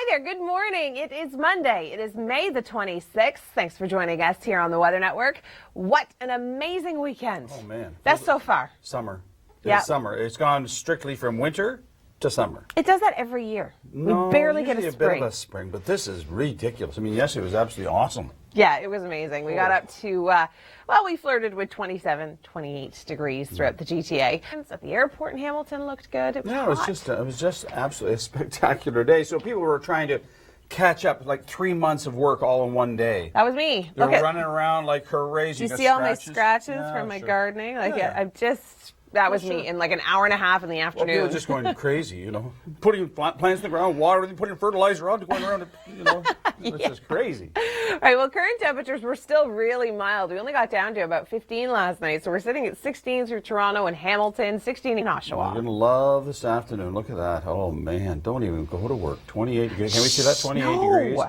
Hi there, good morning. It is Monday. It is May the 26th. Thanks for joining us here on the Weather Network. What an amazing weekend. Oh, man. Best so far. Summer. Yeah. It's summer. It's gone strictly from winter to summer. It does that every year. No, we barely get a usually spring. a bit of a spring, but this is ridiculous. I mean, yesterday was absolutely awesome. Yeah, it was amazing. We got up to, well, we flirted with 27, 28 degrees throughout the GTA. At the airport in Hamilton looked good. It was hot. It was just absolutely a spectacular day. So people were trying to catch up like 3 months of work all in one day. That was me. They're running around like crazy. You see all my scratches from my gardening? Like, I'm just... That was me in like an hour and a half in the afternoon. Well, people just going crazy, you know, putting plants in the ground, watering, putting fertilizer on, going around, you know, it's just crazy. All right, well, current temperatures were still really mild. We only got down to about 15 last night, so we're sitting at 16 through Toronto and Hamilton, 16 in Oshawa. You're going to love this afternoon. Look at that. Oh, man, don't even go to work. 28 degrees. Can we see that? 28 degrees.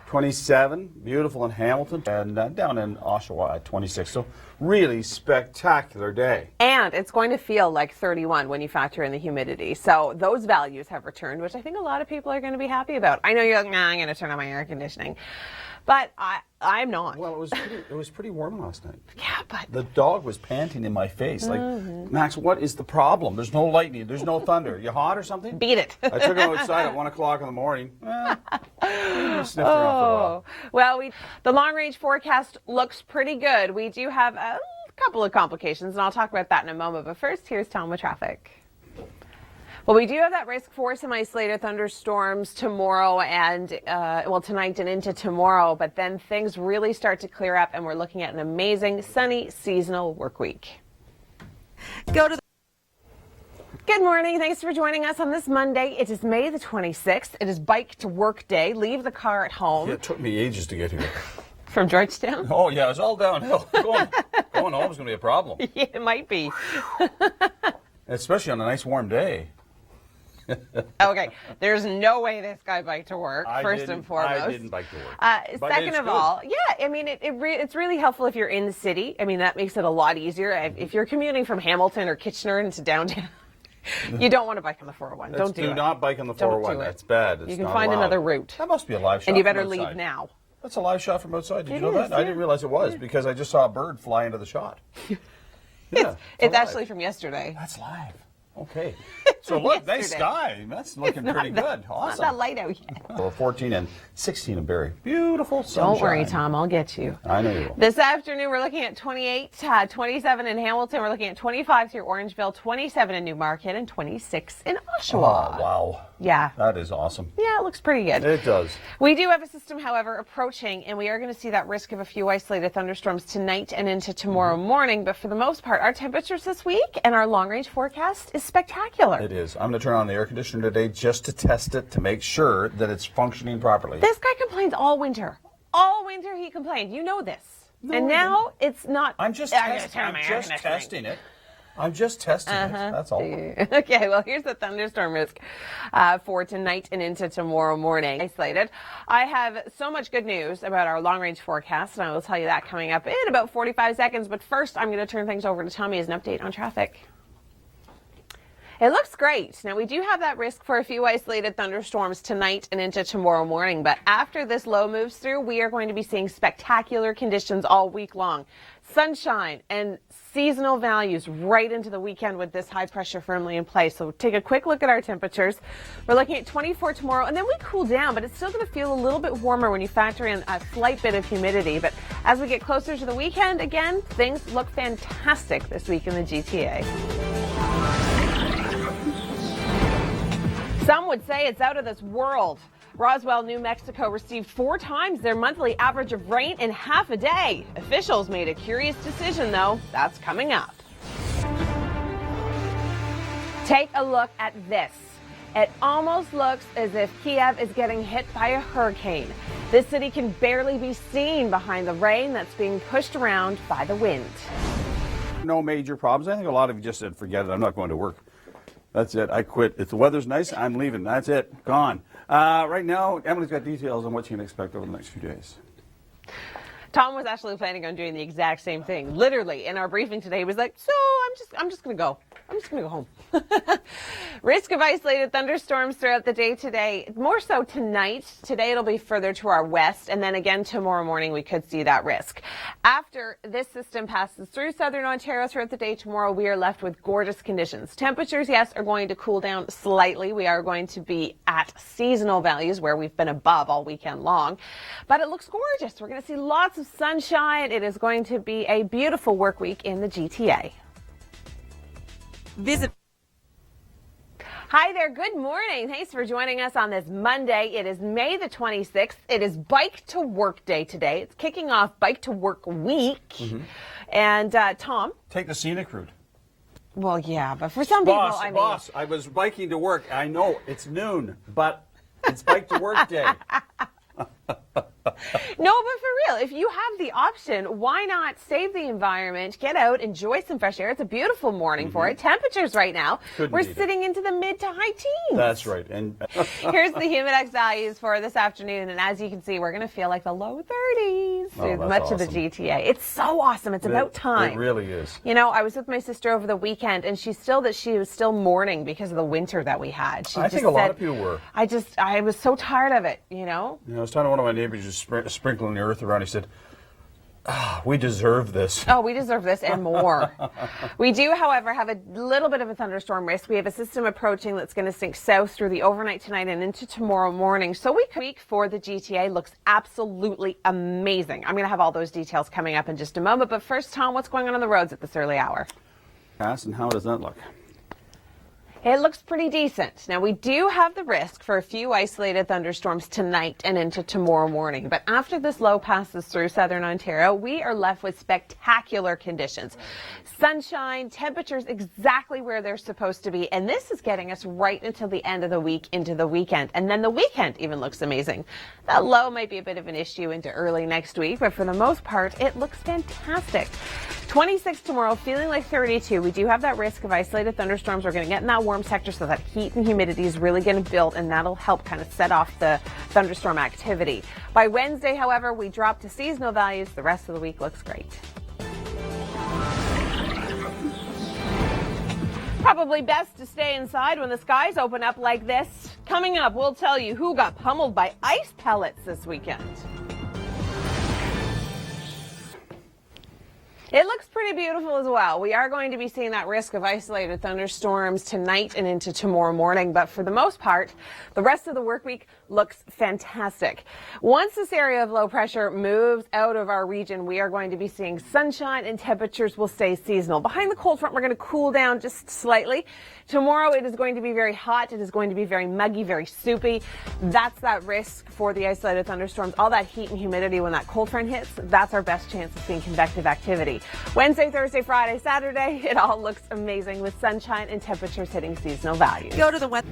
27, beautiful in Hamilton, and down in Oshawa at 26. So really spectacular day. And it's going to feel like 31 when you factor in the humidity. So those values have returned, which I think a lot of people are going to be happy about. I know you're like, nah, I'm going to turn on my air conditioning. But I'm not. Well, it was pretty warm last night. Yeah, but the dog was panting in my face. Like, Max, what is the problem? There's no lightning. There's no thunder. You hot or something? Beat it. I took him outside at 1 o'clock in the morning. Sniffed around for a while. Well, the long-range forecast looks pretty good. We do have a couple of complications, and I'll talk about that in a moment. But first, here's Tom with traffic. Well, we do have that risk for some isolated thunderstorms tomorrow and, tonight and into tomorrow. But then things really start to clear up, and we're looking at an amazing sunny seasonal work week. Good morning. Thanks for joining us on this Monday. It is May the 26th. It is bike to work day. Leave the car at home. Yeah, it took me ages to get here. From Georgetown? Oh, yeah, it was all downhill. Going home is going to be a problem. Yeah, it might be. Especially on a nice warm day. Okay, there's no way this guy biked to work, first and foremost. I didn't bike to work. Second of all, yeah, I mean, it's really helpful if you're in the city. I mean, that makes it a lot easier. If you're commuting from Hamilton or Kitchener into downtown, you don't want to bike on the 401. Do not bike on the 401. That's bad. You can find another route. That must be a live shot. And you better leave now. That's a live shot from outside. Did you know that? Yeah. I didn't realize it was because I just saw a bird fly into the shot. Yeah, it's actually from yesterday. That's live. Okay. So look, nice sky. That's looking pretty good. Awesome. It's not that light out yet. Well, 14 and 16 in Barrie. Beautiful sunshine. Don't worry, Tom. I'll get you. I know you will. This afternoon, we're looking at 28, 27 in Hamilton. We're looking at 25 through Orangeville, 27 in Newmarket, and 26 in Oshawa. Oh, wow. Yeah. That is awesome. Yeah, it looks pretty good. It does. We do have a system, however, approaching, and we are going to see that risk of a few isolated thunderstorms tonight and into tomorrow morning. But for the most part, our temperatures this week and our long-range forecast is spectacular. It is. I'm going to turn on the air conditioner today just to test it to make sure that it's functioning properly. This guy complains all winter. All winter he complained. You know this. No, and now it's not. I'm just testing it. I'm just testing it. That's all. Okay, well, here's the thunderstorm risk for tonight and into tomorrow morning. Isolated. I have so much good news about our long-range forecast, and I will tell you that coming up in about 45 seconds. But first, I'm going to turn things over to Tommy as an update on traffic. It looks great. Now, we do have that risk for a few isolated thunderstorms tonight and into tomorrow morning, but after this low moves through, we are going to be seeing spectacular conditions all week long. Sunshine and seasonal values right into the weekend with this high pressure firmly in place. So take a quick look at our temperatures. We're looking at 24 tomorrow, and then we cool down, but it's still going to feel a little bit warmer when you factor in a slight bit of humidity. But as we get closer to the weekend, again, things look fantastic this week in the GTA. Some would say it's out of this world. Roswell, New Mexico received 4 times their monthly average of rain in half a day. Officials made a curious decision, though. That's coming up. Take a look at this. It almost looks as if Kiev is getting hit by a hurricane. This city can barely be seen behind the rain that's being pushed around by the wind. No major problems. I think a lot of you just said, forget it, I'm not going to work. That's it. I quit. If the weather's nice, I'm leaving. That's it. Gone. Right now, Emily's got details on what you can expect over the next few days. Tom was actually planning on doing the exact same thing. Literally, in our briefing today, he was like, so I'm just going to go. I'm just going to go home. Risk of isolated thunderstorms throughout the day today. More so tonight. Today it'll be further to our west, and then again tomorrow morning we could see that risk. After this system passes through southern Ontario throughout the day tomorrow, we are left with gorgeous conditions. Temperatures, yes, are going to cool down slightly. We are going to be at seasonal values where we've been above all weekend long, but it looks gorgeous. We're going to see lots of sunshine. It is going to be a beautiful work week in the GTA. Visit. Hi there, good morning. Thanks for joining us on this Monday. It is May the 26th. It is Bike to Work Day today. It's kicking off Bike to Work Week. And Tom? Take the scenic route. Well, yeah, but for some people, I mean... Boss, I was biking to work. I know, it's noon, but it's Bike to Work Day. No, but for real, if you have the option, why not save the environment, get out, enjoy some fresh air. It's a beautiful morning for it. Temperatures right now, we're sitting into the mid to high teens. That's right. And here's the humidex values for this afternoon, and as you can see, we're going to feel like the low 30s through much of the GTA. It's so awesome. It's about time. It really is. You know, I was with my sister over the weekend, and she was still mourning because of the winter that we had. I think a lot of people were. I was so tired of it, you know? I was talking to one of my neighbors just sprinkling the earth around. He said, we deserve this. Oh, we deserve this and more. We do, however, have a little bit of a thunderstorm risk. We have a system approaching that's going to sink south through the overnight tonight and into tomorrow morning. So week for the GTA looks absolutely amazing. I'm going to have all those details coming up in just a moment. But first, Tom, what's going on the roads at this early hour? And how does that look? It looks pretty decent. Now, we do have the risk for a few isolated thunderstorms tonight and into tomorrow morning. But after this low passes through southern Ontario, we are left with spectacular conditions. Sunshine, temperatures exactly where they're supposed to be. And this is getting us right until the end of the week into the weekend. And then the weekend even looks amazing. That low might be a bit of an issue into early next week, but for the most part, it looks fantastic. 26 tomorrow, feeling like 32. We do have that risk of isolated thunderstorms. We're going to get in that warm sector, so that heat and humidity is really going to build, and that'll help kind of set off the thunderstorm activity. By Wednesday, however, we drop to seasonal values. The rest of the week looks great. Probably best to stay inside when the skies open up like this. Coming up, we'll tell you who got pummeled by ice pellets this weekend. It looks pretty beautiful as well. We are going to be seeing that risk of isolated thunderstorms tonight and into tomorrow morning, but for the most part, the rest of the work week looks fantastic. Once this area of low pressure moves out of our region, we are going to be seeing sunshine and temperatures will stay seasonal. Behind the cold front, we're going to cool down just slightly. Tomorrow, it is going to be very hot. It is going to be very muggy, very soupy. That's that risk for the isolated thunderstorms. All that heat and humidity when that cold front hits, that's our best chance of seeing convective activity. Wednesday, Thursday, Friday, Saturday, it all looks amazing with sunshine and temperatures hitting seasonal values. Go to the weather.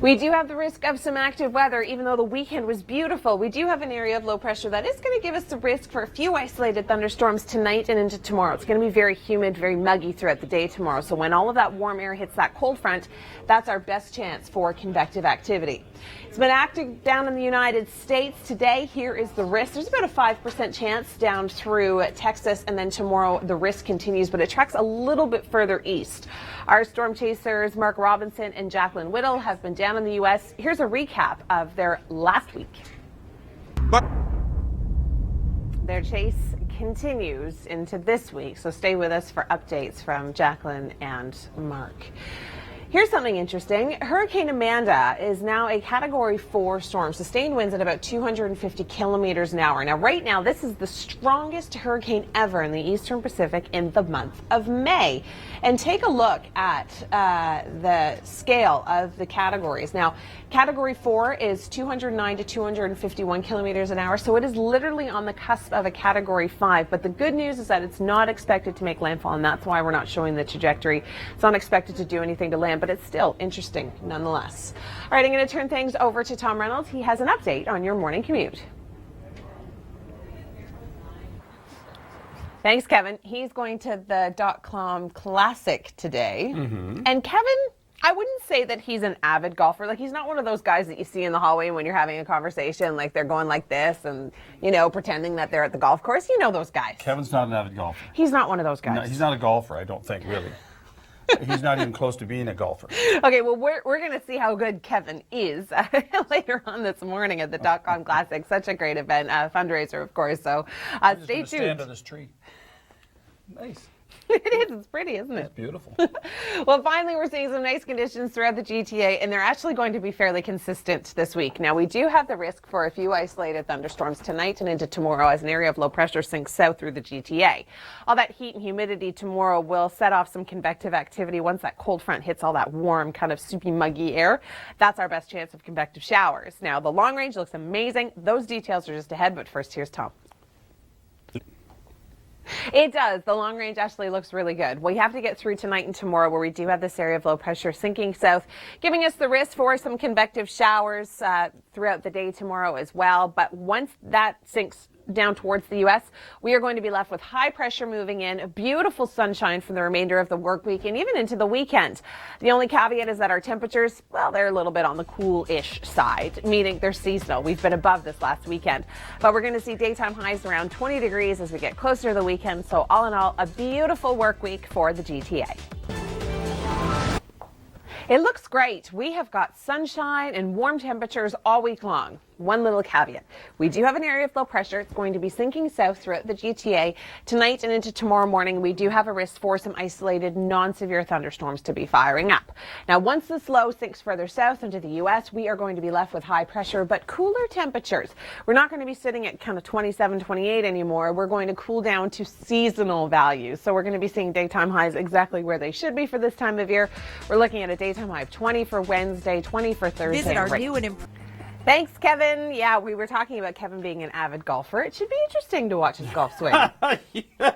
We do have the risk of some active weather, even though the weekend was beautiful. We do have an area of low pressure that is going to give us the risk for a few isolated thunderstorms tonight and into tomorrow. It's going to be very humid, very muggy throughout the day tomorrow. So when all of that warm air hits that cold front, that's our best chance for convective activity. It's been active down in the United States today. Here is the risk. There's about a 5% chance down through Texas, and then tomorrow the risk continues, but it tracks a little bit further east. Our storm chasers, Mark Robinson and Jacqueline Whittle, have been down in the U.S. Here's a recap of their last week. Their chase continues into this week, so stay with us for updates from Jacqueline and Mark. Here's something interesting. Hurricane Amanda is now a Category 4 storm, sustained winds at about 250 kilometers an hour. Now, right now, this is the strongest hurricane ever in the Eastern Pacific in the month of May. And take a look at the scale of the categories. Now, Category 4 is 209 to 251 kilometers an hour, so it is literally on the cusp of a Category 5. But the good news is that it's not expected to make landfall, and that's why we're not showing the trajectory. It's not expected to do anything to land, but it's still interesting nonetheless. All right, I'm going to turn things over to Tom Reynolds. He has an update on your morning commute. Thanks, Kevin. He's going to the .com Classic today. And Kevin, I wouldn't say that he's an avid golfer. Like, he's not one of those guys that you see in the hallway when you're having a conversation, like they're going like this and, you know, pretending that they're at the golf course. You know those guys. Kevin's not an avid golfer. He's not one of those guys. No, he's not a golfer, I don't think, really. He's not even close to being a golfer. Okay, well, we're going to see how good Kevin is later on this morning at the .com Classic. Such a great event, fundraiser, of course. So stay tuned. Stand under this tree. Nice. It is. It's pretty, isn't it? It's beautiful. Well, finally, we're seeing some nice conditions throughout the GTA, and they're actually going to be fairly consistent this week. Now, we do have the risk for a few isolated thunderstorms tonight and into tomorrow as an area of low pressure sinks south through the GTA. All that heat and humidity tomorrow will set off some convective activity once that cold front hits all that warm, kind of soupy, muggy air. That's our best chance of convective showers. Now, the long range looks amazing. Those details are just ahead, but first, here's Tom. It does. The long range actually looks really good. We have to get through tonight and tomorrow where we do have this area of low pressure sinking south, giving us the risk for some convective showers throughout the day tomorrow as well. But once that sinks down towards the U.S., we are going to be left with high pressure moving in, beautiful sunshine for the remainder of the work week and even into the weekend. The only caveat is that our temperatures, well, they're a little bit on the cool-ish side, meaning they're seasonal. We've been above this last weekend, but we're going to see daytime highs around 20 degrees as we get closer to the weekend. So all in all, a beautiful work week for the GTA. It looks great. We have got sunshine and warm temperatures all week long. One little caveat. We do have an area of low pressure. It's going to be sinking south throughout the GTA. Tonight and into tomorrow morning, we do have a risk for some isolated non-severe thunderstorms to be firing up. Now, once this low sinks further south into the U.S., we are going to be left with high pressure, but cooler temperatures. We're not going to be sitting at kind of 27, 28 anymore. We're going to cool down to seasonal values. So we're going to be seeing daytime highs exactly where they should be for this time of year. We're looking at a daytime high of 20 for Wednesday, 20 for Thursday. Visit our new and Thanks, Kevin. Yeah, we were talking about Kevin being an avid golfer. It should be interesting to watch his golf swing. Yeah.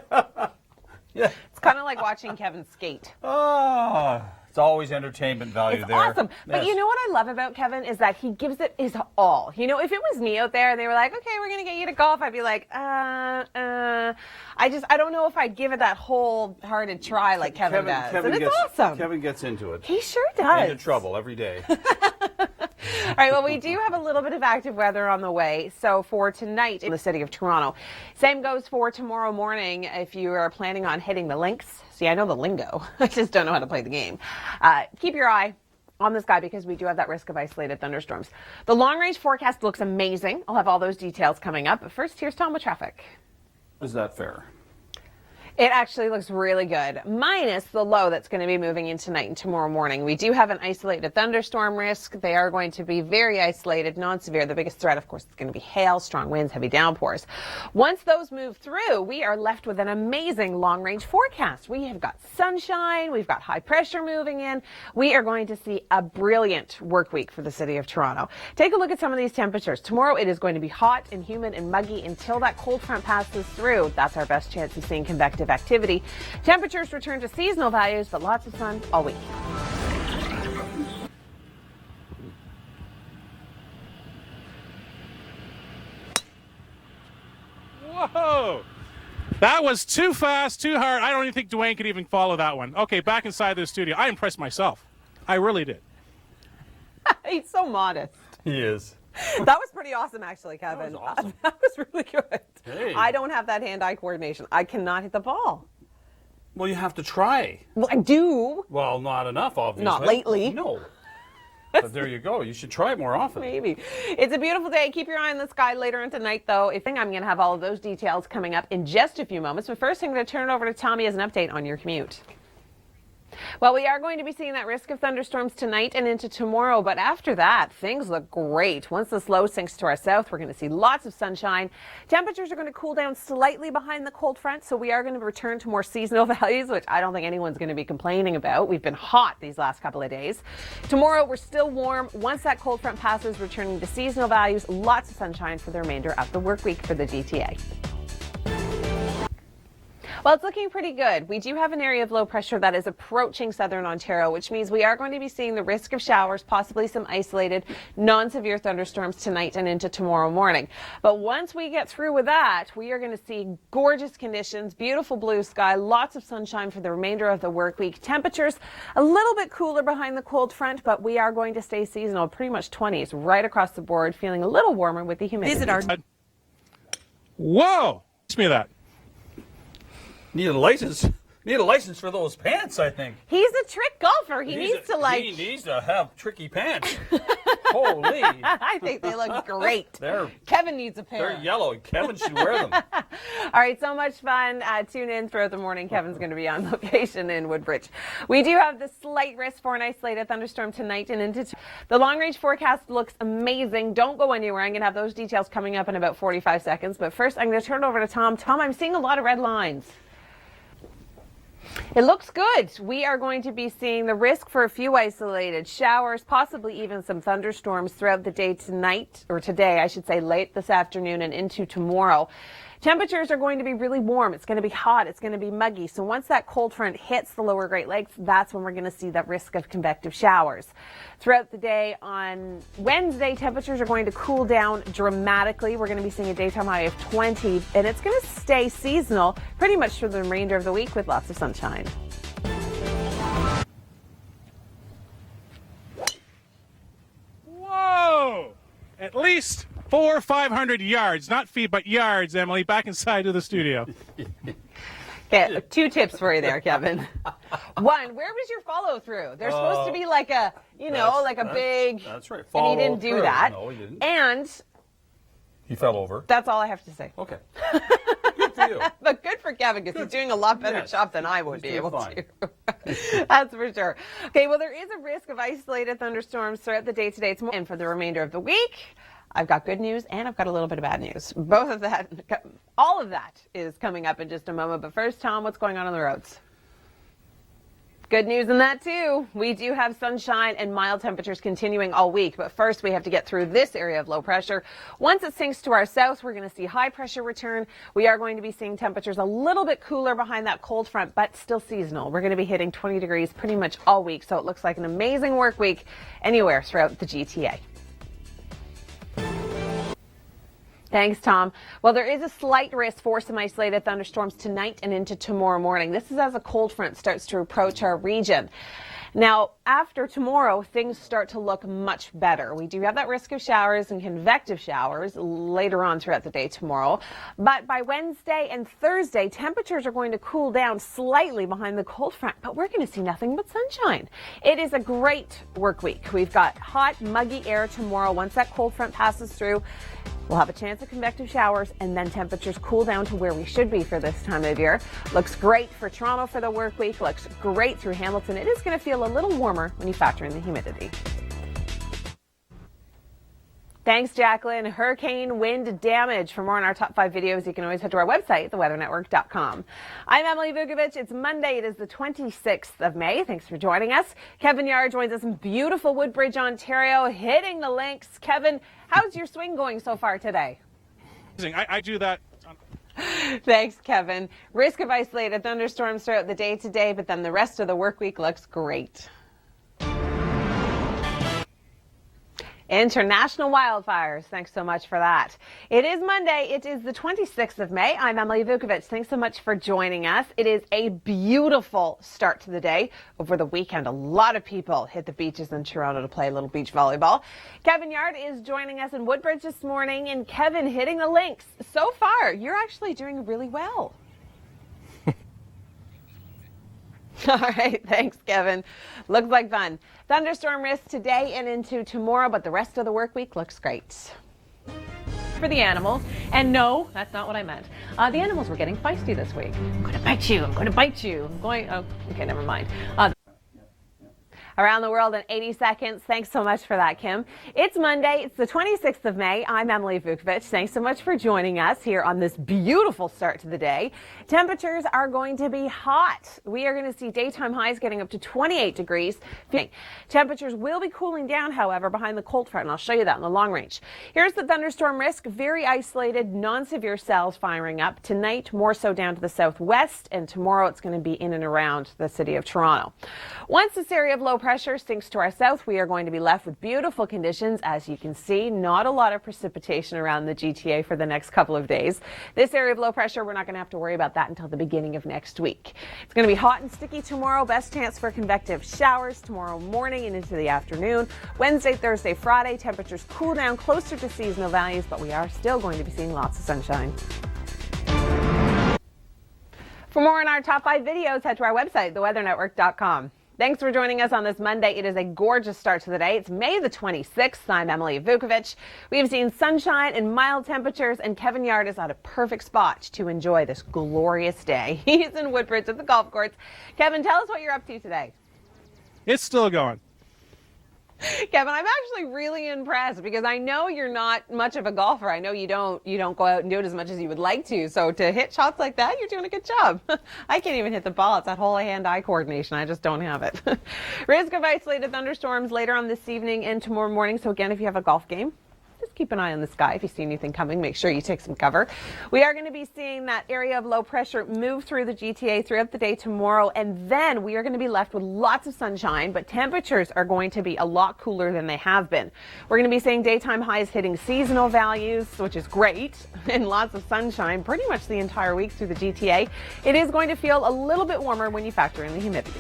It's kind of like watching Kevin skate. Oh, it's always entertainment value It's there. awesome. Yes. But you know what I love about Kevin is that he gives it his all. You know, if it was me out there and they were like, okay, we're going to get you to golf, I'd be like, I don't know if I'd give it that wholehearted try like Kevin does. And it's awesome. Kevin gets into it. He sure does. Into trouble every day. All right, well, we do have a little bit of active weather on the way. So for tonight in the city of Toronto, same goes for tomorrow morning if you are planning on hitting the links. See, I know the lingo. I just don't know how to play the game. Keep your eye on the sky because we do have that risk of isolated thunderstorms. The long-range forecast looks amazing. I'll have all those details coming up. But first, here's Tom with traffic. Is that fair? It actually looks really good, minus the low that's going to be moving in tonight and tomorrow morning. We do have an isolated thunderstorm risk. They are going to be very isolated, non-severe. The biggest threat, of course, is going to be hail, strong winds, heavy downpours. Once those move through, we are left with an amazing long-range forecast. We have got sunshine. We've got high pressure moving in. We are going to see a brilliant work week for the city of Toronto. Take a look at some of these temperatures. Tomorrow, it is going to be hot and humid and muggy until that cold front passes through. That's our best chance of seeing convective activity. Temperatures return to seasonal values, but lots of sun all week. Whoa! That was too fast, too hard. I don't even think Dwayne could even follow that one. Okay, back inside the studio. I impressed myself. I really did. He's so modest. He is. That was pretty awesome, actually, Kevin. That was awesome. That was really good. Hey. I don't have that hand-eye coordination. I cannot hit the ball. Well, you have to try. Well, I do. Well, not enough, obviously. Not lately. No. But there you go. You should try it more often. Maybe. It's a beautiful day. Keep your eye on the sky later on tonight, though. I'm going to have all of those details coming up in just a few moments. But first, I'm going to turn it over to Tommy as an update on your commute. Well, we are going to be seeing that risk of thunderstorms tonight and into tomorrow, but after that, things look great. Once this low sinks to our south, we're going to see lots of sunshine. Temperatures are going to cool down slightly behind the cold front, so we are going to return to more seasonal values, which I don't think anyone's going to be complaining about. We've been hot these last couple of days. Tomorrow, we're still warm. Once that cold front passes, returning to seasonal values, lots of sunshine for the remainder of the work week for the GTA. Well, Well, it's looking pretty good. We do have an area of low pressure that is approaching southern Ontario, which means we are going to be seeing the risk of showers, possibly some isolated non-severe thunderstorms tonight and into tomorrow morning. But once we get through with that, we are going to see gorgeous conditions, beautiful blue sky, lots of sunshine for the remainder of the work week. Temperatures a little bit cooler behind the cold front, but we are going to stay seasonal, pretty much 20s right across the board, feeling a little warmer with the humidity. Visit our... Whoa! Ask me that. Need a license. Need a license for those pants, I think. He's a trick golfer. He needs to have tricky pants. Holy. I think they look great. Kevin needs a pair. They're yellow. Kevin should wear them. All right, so much fun. Tune in throughout the morning. Kevin's going to be on location in Woodbridge. We do have the slight risk for an isolated thunderstorm tonight and into the long-range forecast looks amazing. Don't go anywhere. I'm going to have those details coming up in about 45 seconds. But first, I'm going to turn it over to Tom. Tom, I'm seeing a lot of red lines. It looks good. We are going to be seeing the risk for a few isolated showers, possibly even some thunderstorms throughout the day tonight, or today, I should say, late this afternoon and into tomorrow. Temperatures are going to be really warm. It's going to be hot. It's going to be muggy. So once that cold front hits the lower Great Lakes, that's when we're going to see that risk of convective showers. Throughout the day on Wednesday, temperatures are going to cool down dramatically. We're going to be seeing a daytime high of 20, and it's going to stay seasonal pretty much for the remainder of the week with lots of sunshine. Whoa! At least 400 or 500 yards, not feet, but yards, Emily, back inside of the studio. Okay, 2 tips for you there, Kevin. 1, where was your follow through? There's supposed to be like a, big. That's right. And he didn't do that. No, he didn't. And He fell over. that's all I have to say. Okay. Good for you. But good for Kevin because he's doing a lot better job than I would be able fine. to. That's for sure. Okay, well, there is a risk of isolated thunderstorms throughout the day today. And for the remainder of the week, I've got good news and I've got a little bit of bad news. Both of that, all of that is coming up in just a moment. But first, Tom, what's going on the roads? Good news in that, too. We do have sunshine and mild temperatures continuing all week. But first, we have to get through this area of low pressure. Once it sinks to our south, we're going to see high pressure return. We are going to be seeing temperatures a little bit cooler behind that cold front, but still seasonal. We're going to be hitting 20 degrees pretty much all week. So it looks like an amazing work week anywhere throughout the GTA. Thanks, Tom. Well, there is a slight risk for some isolated thunderstorms tonight and into tomorrow morning. This is as a cold front starts to approach our region. Now, after tomorrow, things start to look much better. We do have that risk of showers and convective showers later on throughout the day tomorrow. But by Wednesday and Thursday, temperatures are going to cool down slightly behind the cold front, but we're going to see nothing but sunshine. It is a great work week. We've got hot, muggy air tomorrow. Once that cold front passes through, we'll have a chance of convective showers, and then temperatures cool down to where we should be for this time of year. Looks great for Toronto for the work week. Looks great through Hamilton. It is going to feel a little warmer when you factor in the humidity. Thanks, Jacqueline. Hurricane wind damage. For more on our top 5 videos, you can always head to our website, theweathernetwork.com. I'm Emily Vukovic. It's Monday. It is the 26th of May. Thanks for joining us. Kevin Yard joins us in beautiful Woodbridge, Ontario, hitting the links. Kevin, how's your swing going so far today? I do that. Thanks, Kevin. Risk of isolated thunderstorms throughout the day today, but then the rest of the work week looks great. International wildfires. Thanks so much for that. It is Monday. It is the 26th of May. I'm Emily Vukovic. Thanks so much for joining us. It is a beautiful start to the day. Over the weekend, a lot of people hit the beaches in Toronto to play a little beach volleyball. Kevin Yard is joining us in Woodbridge this morning, and Kevin hitting the links. So far, you're actually doing really well. All right, thanks, Kevin. Looks like fun. Thunderstorm risk today and into tomorrow, but the rest of the work week looks great. For the animals, and no, that's not what I meant. The animals were getting feisty this week. I'm going to bite you. I'm going to bite you. I'm going. Oh, okay, never mind. Around the world in 80 seconds. Thanks so much for that, Kim. It's Monday. It's the 26th of May. I'm Emily Vukovic. Thanks so much for joining us here on this beautiful start to the day. Temperatures are going to be hot. We are going to see daytime highs getting up to 28 degrees. Temperatures will be cooling down, however, behind the cold front, and I'll show you that in the long range. Here's the thunderstorm risk. Very isolated, non-severe cells firing up. Tonight, more so down to the southwest, and tomorrow it's going to be in and around the city of Toronto. Once this area of low pressure sinks to our south, we are going to be left with beautiful conditions. As you can see, not a lot of precipitation around the GTA for the next couple of days. This area of low pressure, we're not going to have to worry about that until the beginning of next week. It's going to be hot and sticky tomorrow. Best chance for convective showers tomorrow morning and into the afternoon. Wednesday, Thursday, Friday, temperatures cool down closer to seasonal values, but we are still going to be seeing lots of sunshine. For more on our top 5 videos, head to our website, theweathernetwork.com. Thanks for joining us on this Monday. It is a gorgeous start to the day. It's May the 26th. I'm Emily Vukovic. We have seen sunshine and mild temperatures, and Kevin Yard is at a perfect spot to enjoy this glorious day. He's in Woodbridge at the golf course. Kevin, tell us what you're up to today. It's still going. Kevin, I'm actually really impressed because I know you're not much of a golfer. I know you don't go out and do it as much as you would like to. So to hit shots like that, you're doing a good job. I can't even hit the ball. It's that whole hand-eye coordination. I just don't have it. Risk of isolated thunderstorms later on this evening and tomorrow morning. So again, if you have a golf game, just keep an eye on the sky. If you see anything coming, make sure you take some cover. We are going to be seeing that area of low pressure move through the GTA throughout the day tomorrow, and then we are going to be left with lots of sunshine, but temperatures are going to be a lot cooler than they have been. We're going to be seeing daytime highs hitting seasonal values, which is great, and lots of sunshine pretty much the entire week through the GTA. It is going to feel a little bit warmer when you factor in the humidity.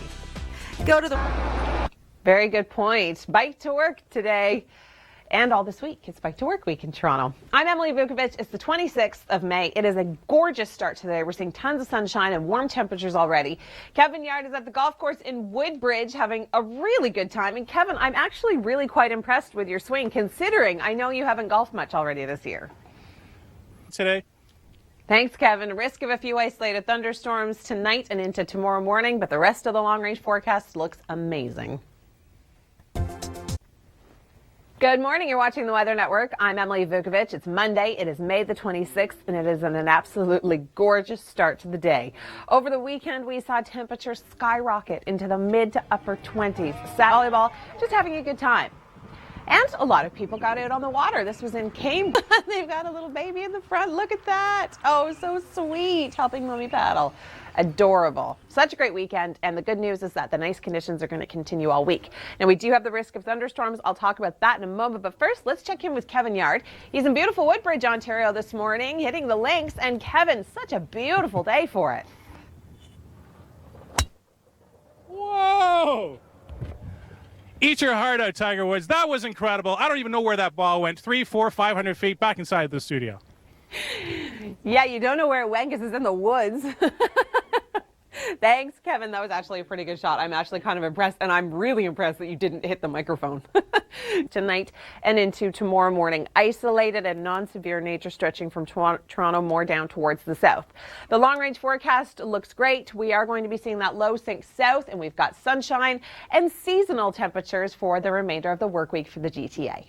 Very good point. Bike to work today. And all this week, it's Bike to Work Week in Toronto. I'm Emily Vukovic. It's the 26th of May. It is a gorgeous start today. We're seeing tons of sunshine and warm temperatures already. Kevin Yard is at the golf course in Woodbridge having a really good time. And Kevin, I'm actually really quite impressed with your swing, considering I know you haven't golfed much already this year. Today. Thanks, Kevin. Risk of a few isolated thunderstorms tonight and into tomorrow morning, but the rest of the long-range forecast looks amazing. Good morning. You're watching the Weather Network. I'm Emily Vukovic. It's Monday. It is May the 26th, and it is an absolutely gorgeous start to the day. Over the weekend, we saw temperatures skyrocket into the mid to upper 20s. Volleyball, just having a good time. And a lot of people got out on the water. This was in Cambridge. They've got a little baby in the front. Look at that. Oh, so sweet. Helping mommy paddle. Adorable. Such a great weekend. And the good news is that the nice conditions are going to continue all week. Now, we do have the risk of thunderstorms. I'll talk about that in a moment. But first, let's check in with Kevin Yard. He's in beautiful Woodbridge, Ontario this morning, hitting the links. And Kevin, such a beautiful day for it. Whoa! Eat your heart out, Tiger Woods. That was incredible. I don't even know where that ball went. 300, 400, 500 feet back inside the studio. Yeah, you don't know where it went because it's in the woods. Thanks, Kevin. That was actually a pretty good shot. I'm actually kind of impressed, and I'm really impressed that you didn't hit the microphone. Tonight and into tomorrow morning, isolated and non-severe nature stretching from Toronto more down towards the south. The long-range forecast looks great. We are going to be seeing that low sink south, and we've got sunshine and seasonal temperatures for the remainder of the work week for the GTA.